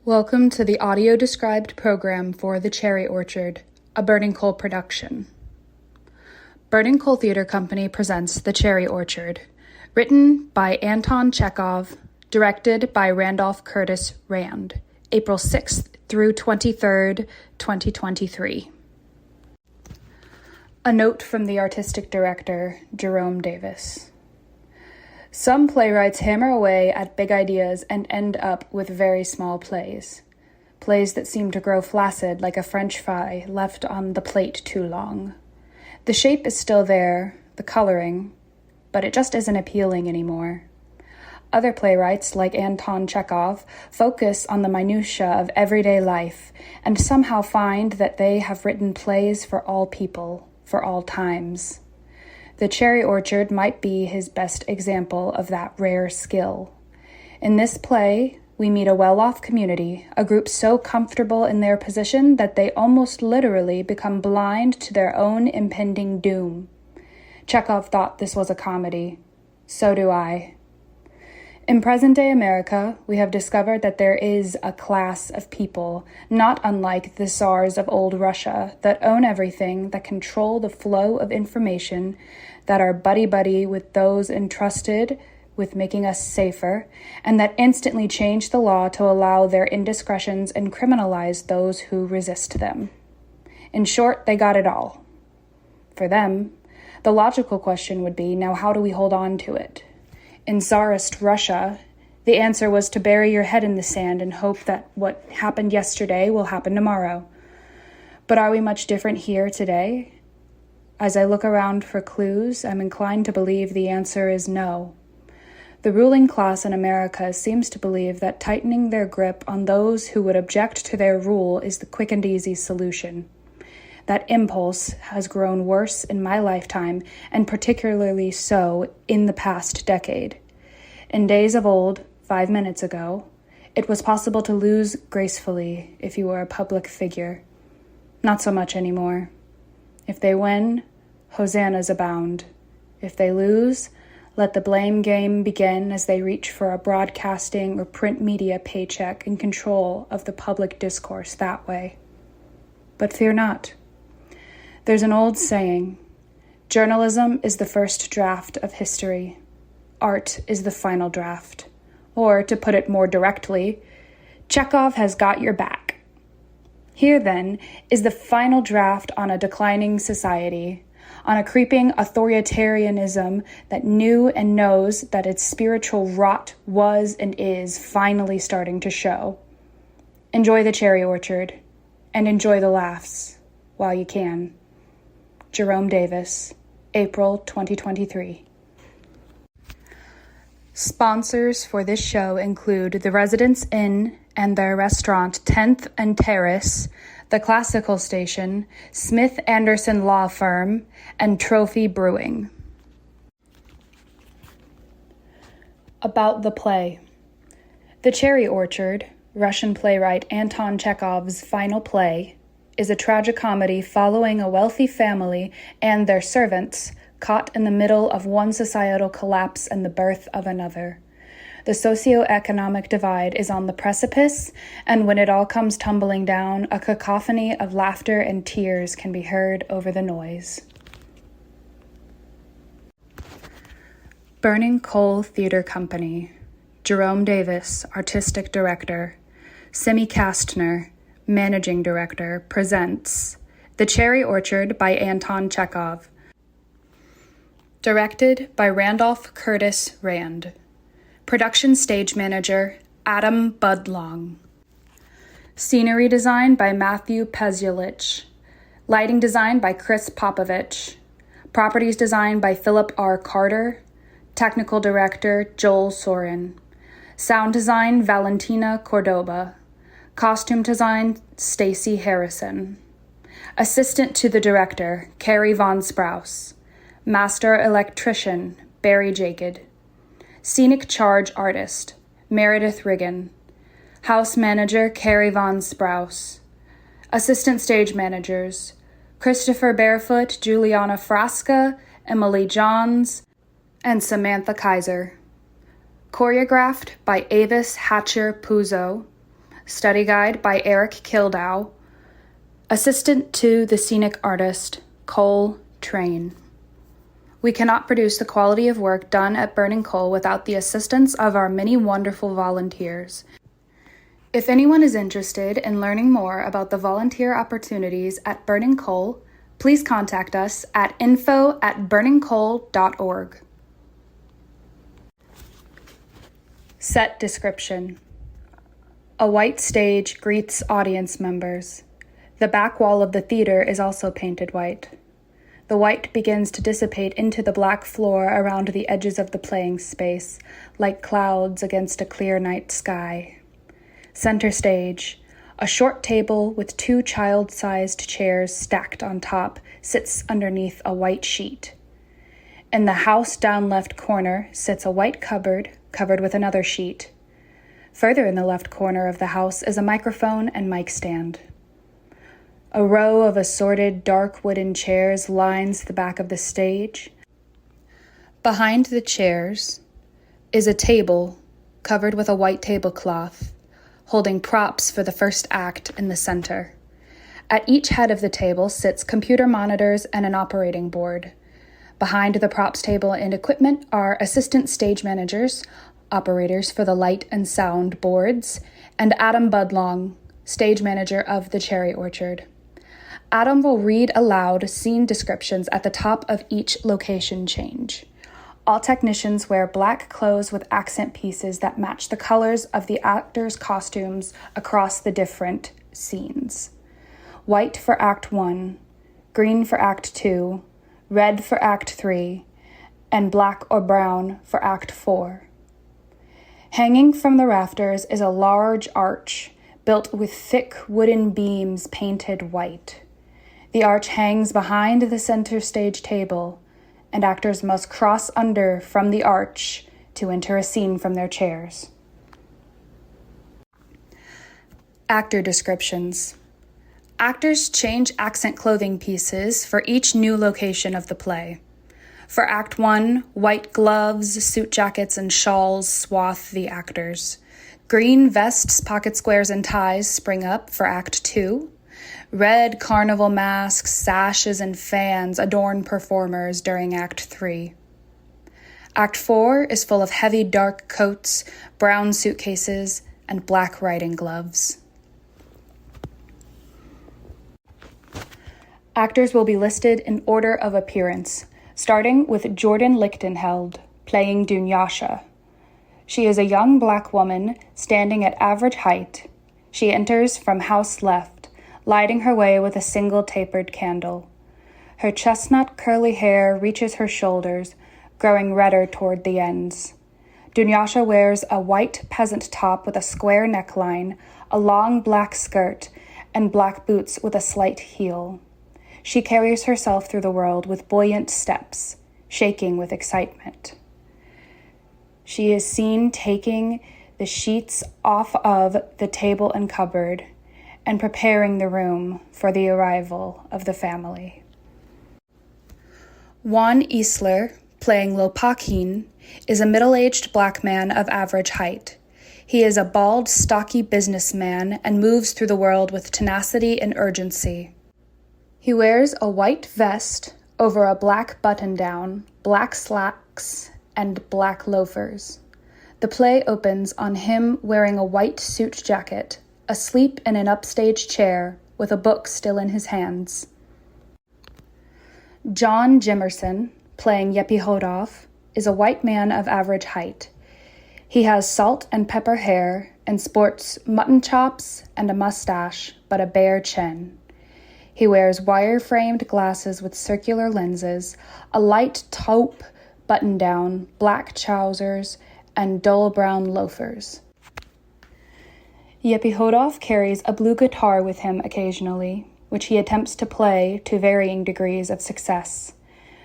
Welcome to the audio-described program for The Cherry Orchard, a Burning Coal production. Burning Coal Theater Company presents The Cherry Orchard, written by Anton Chekhov, directed by Randolph Curtis Rand, April 6th through 23rd, 2023. A note from the artistic director, Jerome Davis. Some playwrights hammer away at big ideas and end up with very small plays. Plays that seem to grow flaccid like a French fry left on the plate too long. The shape is still there, the coloring, but it just isn't appealing anymore. Other playwrights, like Anton Chekhov, focus on the minutiae of everyday life and somehow find that they have written plays for all people, for all times. The Cherry Orchard might be his best example of that rare skill. In this play, we meet a well-off community, a group so comfortable in their position that they almost literally become blind to their own impending doom. Chekhov thought this was a comedy. So do I. In present-day America, we have discovered that there is a class of people, not unlike the Tsars of old Russia, that own everything, that control the flow of information, that are buddy-buddy with those entrusted with making us safer, and that instantly change the law to allow their indiscretions and criminalize those who resist them. In short, they got it all. For them, the logical question would be, now how do we hold on to it? In Tsarist Russia, the answer was to bury your head in the sand and hope that what happened yesterday will happen tomorrow. But are we much different here today? As I look around for clues, I'm inclined to believe the answer is no. The ruling class in America seems to believe that tightening their grip on those who would object to their rule is the quick and easy solution. That impulse has grown worse in my lifetime, and particularly so in the past decade. In days of old, 5 minutes ago, it was possible to lose gracefully if you were a public figure. Not so much anymore. If they win, hosannas abound. If they lose, let the blame game begin as they reach for a broadcasting or print media paycheck and control of the public discourse that way. But fear not. There's an old saying, journalism is the first draft of history. Art is the final draft. Or, to put it more directly, Chekhov has got your back. Here, then, is the final draft on a declining society, on a creeping authoritarianism that knew and knows that its spiritual rot was and is finally starting to show. Enjoy the Cherry Orchard, and enjoy the laughs, while you can. Jerome Davis, April 2023. Sponsors for this show include the Residence Inn and their restaurant 10th and Terrace, the Classical Station, Smith Anderson Law Firm, and Trophy Brewing. About the play. The Cherry Orchard, Russian playwright Anton Chekhov's final play, is a tragicomedy following a wealthy family and their servants caught in the middle of one societal collapse and the birth of another. The socioeconomic divide is on the precipice, and when it all comes tumbling down, a cacophony of laughter and tears can be heard over the noise. Burning Coal Theater Company, Jerome Davis, Artistic Director, Simi Kastner, Managing Director, presents The Cherry Orchard by Anton Chekhov. Directed by Randolph Curtis Rand. Production Stage Manager, Adam Budlong. Scenery design by Matthew Pezulich. Lighting design by Chris Popovich. Properties design by Philip R. Carter. Technical Director, Joel Sorin. Sound design, Valentina Cordoba. Costume design, Stacy Harrison. Assistant to the Director, Carrie Von Sprouse. Master Electrician, Barry Jacob. Scenic Charge Artist, Meredith Riggin. House Manager, Carrie Von Sprouse. Assistant Stage Managers, Christopher Barefoot, Juliana Frasca, Emily Johns, and Samantha Kaiser. Choreographed by Avis Hatcher Puzo. Study guide by Eric Kildow. Assistant to the scenic artist, Cole Train. We cannot produce the quality of work done at Burning Coal without the assistance of our many wonderful volunteers. If anyone is interested in learning more about the volunteer opportunities at Burning Coal, please contact us at info@burningcoal.org. Set description. A white stage greets audience members. The back wall of the theater is also painted white. The white begins to dissipate into the black floor around the edges of the playing space, like clouds against a clear night sky. Center stage. A short table with 2 child-sized chairs stacked on top sits underneath a white sheet. In the house down left corner sits a white cupboard covered with another sheet. Further in the left corner of the house is a microphone and mic stand. A row of assorted dark wooden chairs lines the back of the stage. Behind the chairs is a table covered with a white tablecloth, holding props for the first act in the center. At each head of the table sits computer monitors and an operating board. Behind the props table and equipment are assistant stage managers, operators for the light and sound boards, and Adam Budlong, stage manager of the Cherry Orchard. Adam will read aloud scene descriptions at the top of each location change. All technicians wear black clothes with accent pieces that match the colors of the actors' costumes across the different scenes. White for Act 1, green for Act 2, red for Act 3, and black or brown for Act 4. Hanging from the rafters is a large arch built with thick wooden beams painted white. The arch hangs behind the center stage table, and actors must cross under from the arch to enter a scene from their chairs. Actor descriptions. Actors change accent clothing pieces for each new location of the play. For Act 1, white gloves, suit jackets, and shawls swathe the actors. Green vests, pocket squares, and ties spring up for Act 2. Red carnival masks, sashes, and fans adorn performers during Act 3. Act 4 is full of heavy dark coats, brown suitcases, and black riding gloves. Actors will be listed in order of appearance, starting with Jordan Lichtenheld, playing Dunyasha. She is a young black woman standing at average height. She enters from house left, lighting her way with a single tapered candle. Her chestnut curly hair reaches her shoulders, growing redder toward the ends. Dunyasha wears a white peasant top with a square neckline, a long black skirt, and black boots with a slight heel. She carries herself through the world with buoyant steps, shaking with excitement. She is seen taking the sheets off of the table and cupboard and preparing the room for the arrival of the family. Juan Isler, playing Lopakin, is a middle-aged black man of average height. He is a bald, stocky businessman and moves through the world with tenacity and urgency. He wears a white vest over a black button-down, black slacks, and black loafers. The play opens on him wearing a white suit jacket, asleep in an upstage chair with a book still in his hands. John Jimerson, playing Yepi Hodov, is a white man of average height. He has salt and pepper hair and sports mutton chops and a mustache, but a bare chin. He wears wire-framed glasses with circular lenses, a light taupe button-down, black trousers, and dull brown loafers. Yepi Hodov carries a blue guitar with him occasionally, which he attempts to play to varying degrees of success.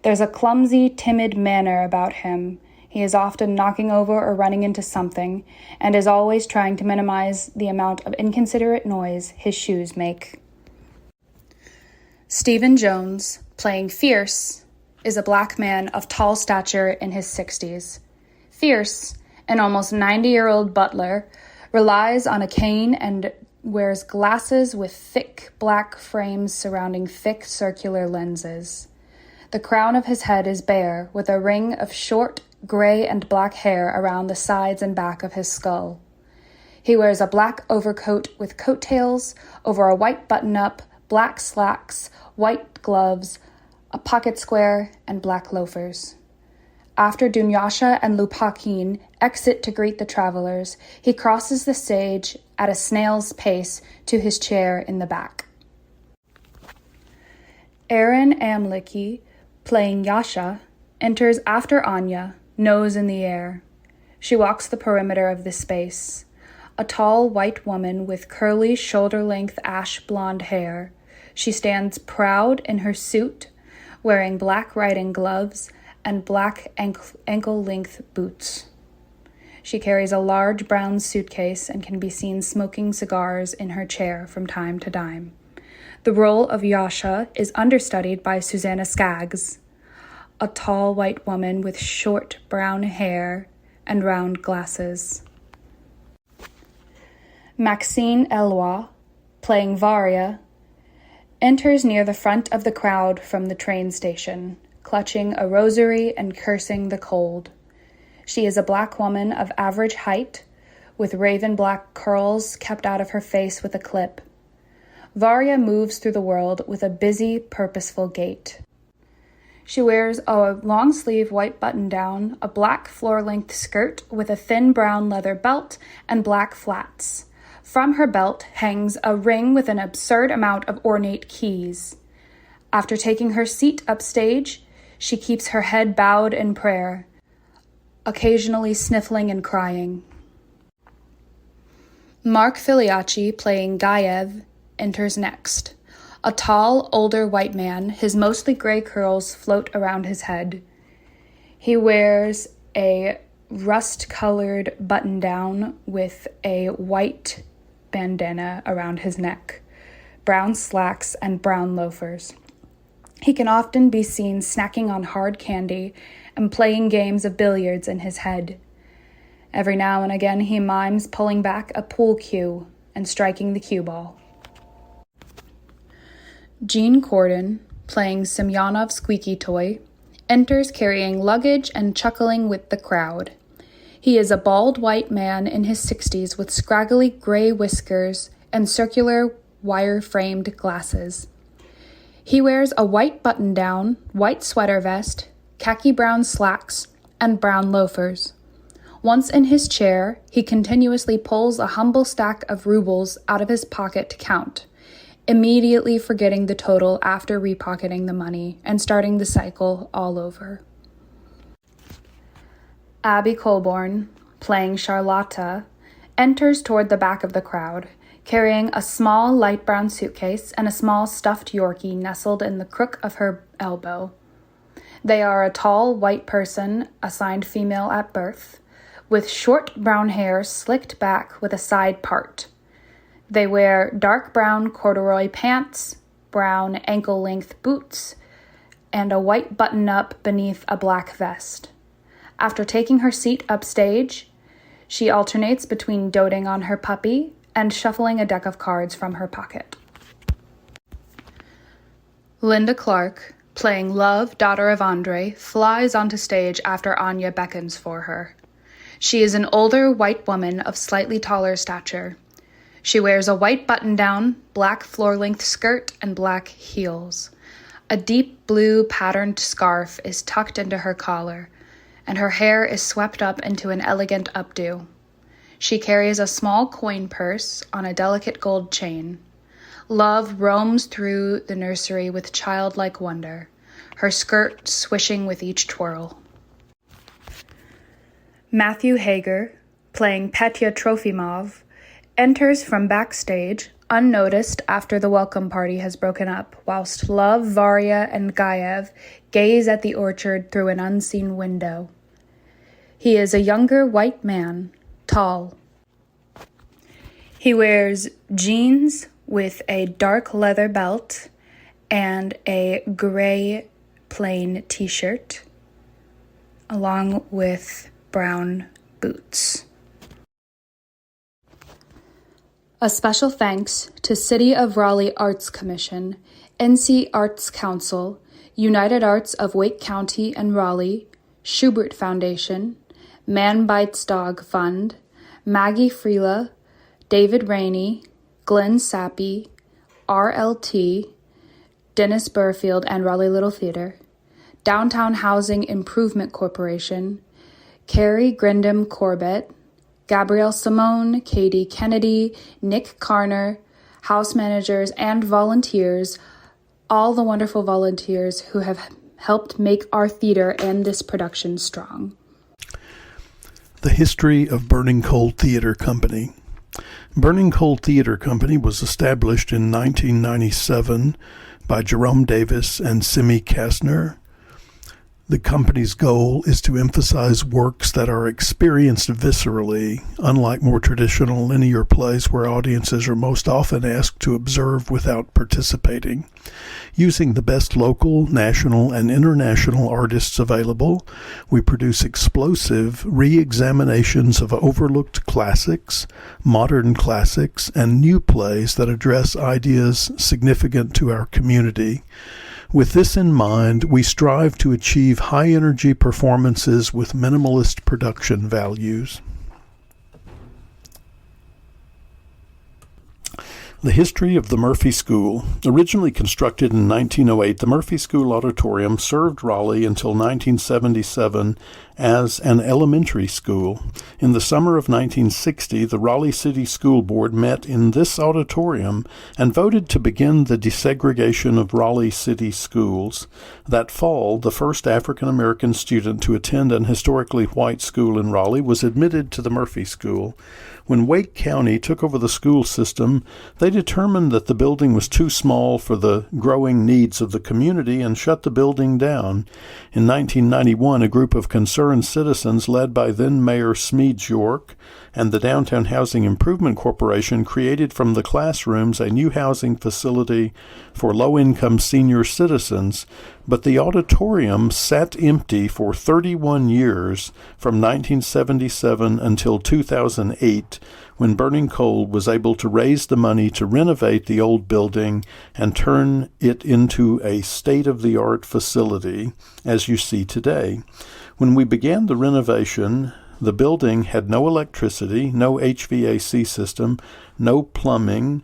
There's a clumsy, timid manner about him. He is often knocking over or running into something, and is always trying to minimize the amount of inconsiderate noise his shoes make. Stephen Jones, playing Fierce, is a black man of tall stature in his 60s. Fierce, an almost 90-year-old butler, relies on a cane and wears glasses with thick black frames surrounding thick circular lenses. The crown of his head is bare, with a ring of short gray and black hair around the sides and back of his skull. He wears a black overcoat with coattails over a white button-up, black slacks, white gloves, a pocket square, and black loafers. After Dunyasha and Lupakin exit to greet the travelers, he crosses the stage at a snail's pace to his chair in the back. Erin Amlicki, playing Yasha, enters after Anya, nose in the air. She walks the perimeter of the space. A tall white woman with curly shoulder-length ash blonde hair. She stands proud in her suit, wearing black riding gloves and black ankle-length boots. She carries a large brown suitcase and can be seen smoking cigars in her chair from time to time. The role of Yasha is understudied by Susanna Skaggs, a tall white woman with short brown hair and round glasses. Maxine Eloi, playing Varia, enters near the front of the crowd from the train station, clutching a rosary and cursing the cold. She is a black woman of average height, with raven black curls kept out of her face with a clip. Varia moves through the world with a busy, purposeful gait. She wears a long-sleeve white button-down, a black floor-length skirt with a thin brown leather belt, and black flats. From her belt hangs a ring with an absurd amount of ornate keys. After taking her seat upstage, she keeps her head bowed in prayer, occasionally sniffling and crying. Mark Filiacci, playing Gaev, enters next. A tall, older white man, his mostly gray curls float around his head. He wears a rust-colored button-down with a white bandana around his neck, brown slacks, and brown loafers. He can often be seen snacking on hard candy and playing games of billiards in his head. Every now and again he mimes pulling back a pool cue and striking the cue ball. Jean Corden, playing Semyonov Squeaky Toy, enters carrying luggage and chuckling with the crowd. He is a bald white man in his 60s with scraggly gray whiskers and circular wire-framed glasses. He wears a white button-down, white sweater vest, khaki brown slacks, and brown loafers. Once in his chair, he continuously pulls a humble stack of rubles out of his pocket to count, immediately forgetting the total after repocketing the money and starting the cycle all over. Abbi Colborn, playing Charlotta, enters toward the back of the crowd, carrying a small light brown suitcase and a small stuffed Yorkie nestled in the crook of her elbow. They are a tall white person, assigned female at birth, with short brown hair slicked back with a side part. They wear dark brown corduroy pants, brown ankle-length boots, and a white button-up beneath a black vest. After taking her seat upstage, she alternates between doting on her puppy and shuffling a deck of cards from her pocket. Linda Clark, playing Love, daughter of Andre, flies onto stage after Anya beckons for her. She is an older white woman of slightly taller stature. She wears a white button-down, black floor-length skirt, and black heels. A deep blue patterned scarf is tucked into her collar, and her hair is swept up into an elegant updo. She carries a small coin purse on a delicate gold chain. Love roams through the nursery with childlike wonder, her skirt swishing with each twirl. Matthew Hager, playing Petya Trofimov, enters from backstage, unnoticed after the welcome party has broken up, whilst Love, Varia, and Gaev gaze at the orchard through an unseen window. He is a younger white man, tall. He wears jeans with a dark leather belt and a gray plain t-shirt, along with brown boots. A special thanks to City of Raleigh Arts Commission, NC Arts Council, United Arts of Wake County and Raleigh, Schubert Foundation, Man Bites Dog Fund, Maggie Freela, David Rainey, Glenn Sappy, RLT, Dennis Burfield and Raleigh Little Theater, Downtown Housing Improvement Corporation, Carrie Grindam Corbett, Gabrielle Simone, Katie Kennedy, Nick Carner, house managers and volunteers, all the wonderful volunteers who have helped make our theater and this production strong. The history of Burning Coal Theater Company. Burning Coal Theater Company was established in 1997 by Jerome Davis and Simi Kastner. The company's goal is to emphasize works that are experienced viscerally, unlike more traditional linear plays where audiences are most often asked to observe without participating. Using the best local, national, and international artists available, we produce explosive re-examinations of overlooked classics, modern classics, and new plays that address ideas significant to our community. With this in mind, we strive to achieve high-energy performances with minimalist production values. The history of the Murphy School. Originally constructed in 1908, the Murphy School Auditorium served Raleigh until 1977 as an elementary school. In the summer of 1960, the Raleigh City School Board met in this auditorium and voted to begin the desegregation of Raleigh City schools. That fall, the first African-American student to attend an historically white school in Raleigh was admitted to the Murphy School. When Wake County took over the school system, they determined that the building was too small for the growing needs of the community and shut the building down. In 1991, a group of concerned citizens led by then-Mayor Smedes York and the Downtown Housing Improvement Corporation created from the classrooms a new housing facility for low-income senior citizens, but the auditorium sat empty for 31 years from 1977 until 2008, when Burning Coal was able to raise the money to renovate the old building and turn it into a state-of-the-art facility, as you see today. When we began the renovation, the building had no electricity, no HVAC system, no plumbing,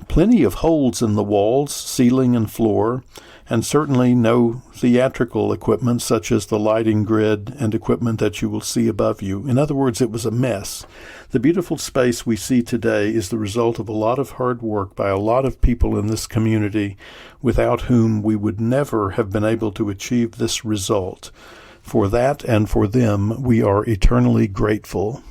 plenty of holes in the walls, ceiling, and floor, and certainly no theatrical equipment such as the lighting grid and equipment that you will see above you. In other words, it was a mess. The beautiful space we see today is the result of a lot of hard work by a lot of people in this community, without whom we would never have been able to achieve this result. For that and for them, we are eternally grateful.